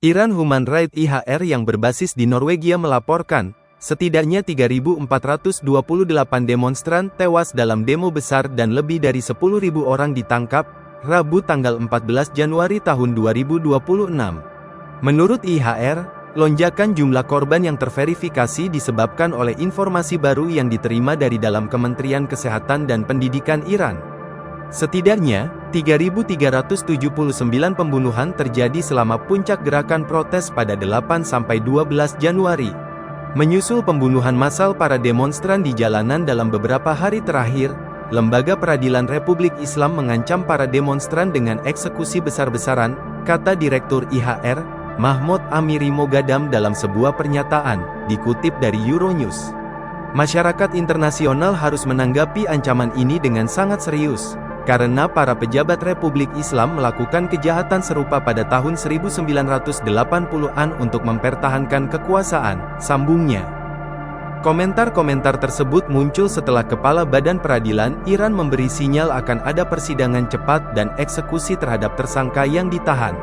Iran Human Rights IHR yang berbasis di Norwegia melaporkan, setidaknya 3.428 demonstran tewas dalam demo besar dan lebih dari 10.000 orang ditangkap, Rabu tanggal 14 Januari tahun 2026. Menurut IHR, lonjakan jumlah korban yang terverifikasi disebabkan oleh informasi baru yang diterima dari dalam Kementerian Kesehatan dan Pendidikan Iran. Setidaknya, 3.379 pembunuhan terjadi selama puncak gerakan protes pada 8–12 Januari. Menyusul pembunuhan massal para demonstran di jalanan dalam beberapa hari terakhir, Lembaga Peradilan Republik Islam mengancam para demonstran dengan eksekusi besar-besaran, kata Direktur IHR, Mahmoud Amiri Mogadam dalam sebuah pernyataan, dikutip dari Euronews. Masyarakat internasional harus menanggapi ancaman ini dengan sangat serius, karena para pejabat Republik Islam melakukan kejahatan serupa pada tahun 1980-an untuk mempertahankan kekuasaan, sambungnya. Komentar-komentar tersebut muncul setelah Kepala Badan Peradilan Iran memberi sinyal akan ada persidangan cepat dan eksekusi terhadap tersangka yang ditahan.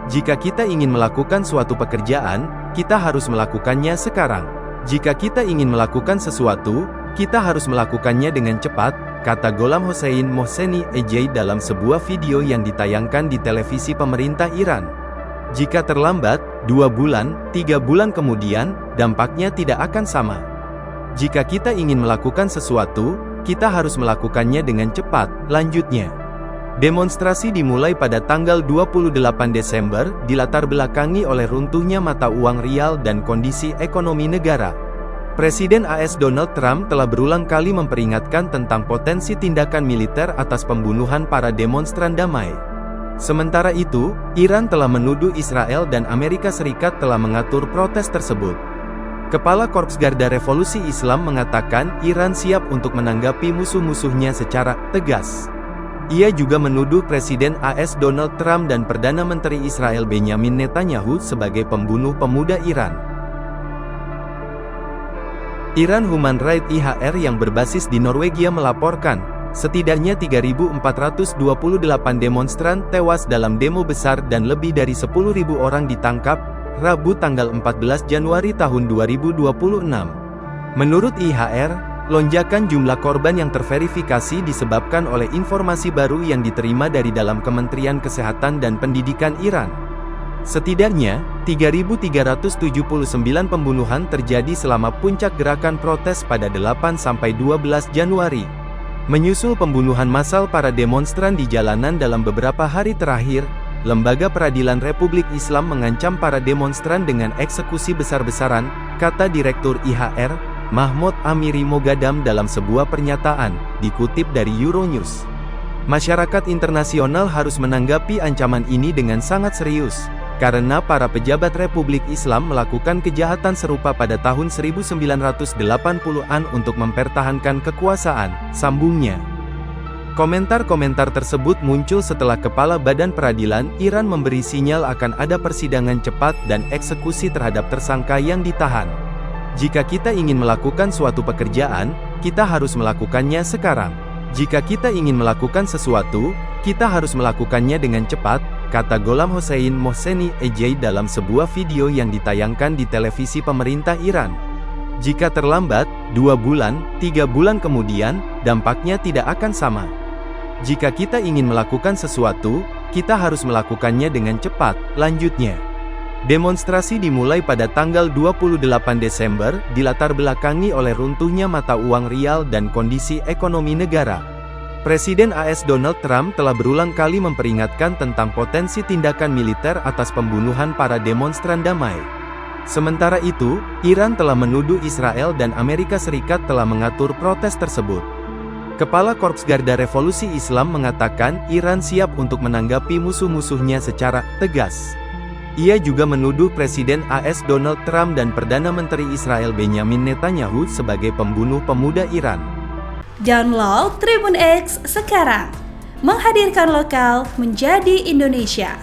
Jika kita ingin melakukan suatu pekerjaan, kita harus melakukannya sekarang. Jika kita ingin melakukan sesuatu, kita harus melakukannya dengan cepat, kata Gholam Hossein Mohseni EJ dalam sebuah video yang ditayangkan di televisi pemerintah Iran. Jika terlambat, 2 bulan, 3 bulan kemudian, dampaknya tidak akan sama. Jika kita ingin melakukan sesuatu, kita harus melakukannya dengan cepat, lanjutnya. Demonstrasi dimulai pada tanggal 28 Desember, dilatar belakangi oleh runtuhnya mata uang rial dan kondisi ekonomi negara. Presiden AS Donald Trump telah berulang kali memperingatkan tentang potensi tindakan militer atas pembunuhan para demonstran damai. Sementara itu, Iran telah menuduh Israel dan Amerika Serikat telah mengatur protes tersebut. Kepala Korps Garda Revolusi Islam mengatakan Iran siap untuk menanggapi musuh-musuhnya secara tegas. Ia juga menuduh Presiden AS Donald Trump dan Perdana Menteri Israel Benjamin Netanyahu sebagai pembunuh pemuda Iran. Iran Human Rights IHR yang berbasis di Norwegia melaporkan, setidaknya 3.428 demonstran tewas dalam demo besar dan lebih dari 10.000 orang ditangkap, Rabu tanggal 14 Januari tahun 2026. Menurut IHR, lonjakan jumlah korban yang terverifikasi disebabkan oleh informasi baru yang diterima dari dalam Kementerian Kesehatan dan Pendidikan Iran. Setidaknya, 3.379 pembunuhan terjadi selama puncak gerakan protes pada 8–12 Januari. Menyusul pembunuhan massal para demonstran di jalanan dalam beberapa hari terakhir, Lembaga Peradilan Republik Islam mengancam para demonstran dengan eksekusi besar-besaran, kata Direktur IHR, Mahmoud Amiri Mogadam dalam sebuah pernyataan, dikutip dari Euronews. Masyarakat internasional harus menanggapi ancaman ini dengan sangat serius, karena para pejabat Republik Islam melakukan kejahatan serupa pada tahun 1980-an untuk mempertahankan kekuasaan, sambungnya. Komentar-komentar tersebut muncul setelah Kepala Badan Peradilan Iran memberi sinyal akan ada persidangan cepat dan eksekusi terhadap tersangka yang ditahan. Jika kita ingin melakukan suatu pekerjaan, kita harus melakukannya sekarang. Jika kita ingin melakukan sesuatu, kita harus melakukannya dengan cepat, kata Gholam Hossein Mohseni EJ dalam sebuah video yang ditayangkan di televisi pemerintah Iran. Jika terlambat, 2 bulan, 3 bulan kemudian, dampaknya tidak akan sama. Jika kita ingin melakukan sesuatu, kita harus melakukannya dengan cepat, lanjutnya. Demonstrasi dimulai pada tanggal 28 Desember, dilatar belakangi oleh runtuhnya mata uang rial dan kondisi ekonomi negara. Presiden AS Donald Trump telah berulang kali memperingatkan tentang potensi tindakan militer atas pembunuhan para demonstran damai. Sementara itu, Iran telah menuduh Israel dan Amerika Serikat telah mengatur protes tersebut. Kepala Korps Garda Revolusi Islam mengatakan Iran siap untuk menanggapi musuh-musuhnya secara tegas. Ia juga menuduh Presiden AS Donald Trump dan Perdana Menteri Israel Benjamin Netanyahu sebagai pembunuh pemuda Iran. Download Tribun X sekarang, menghadirkan lokal menjadi Indonesia.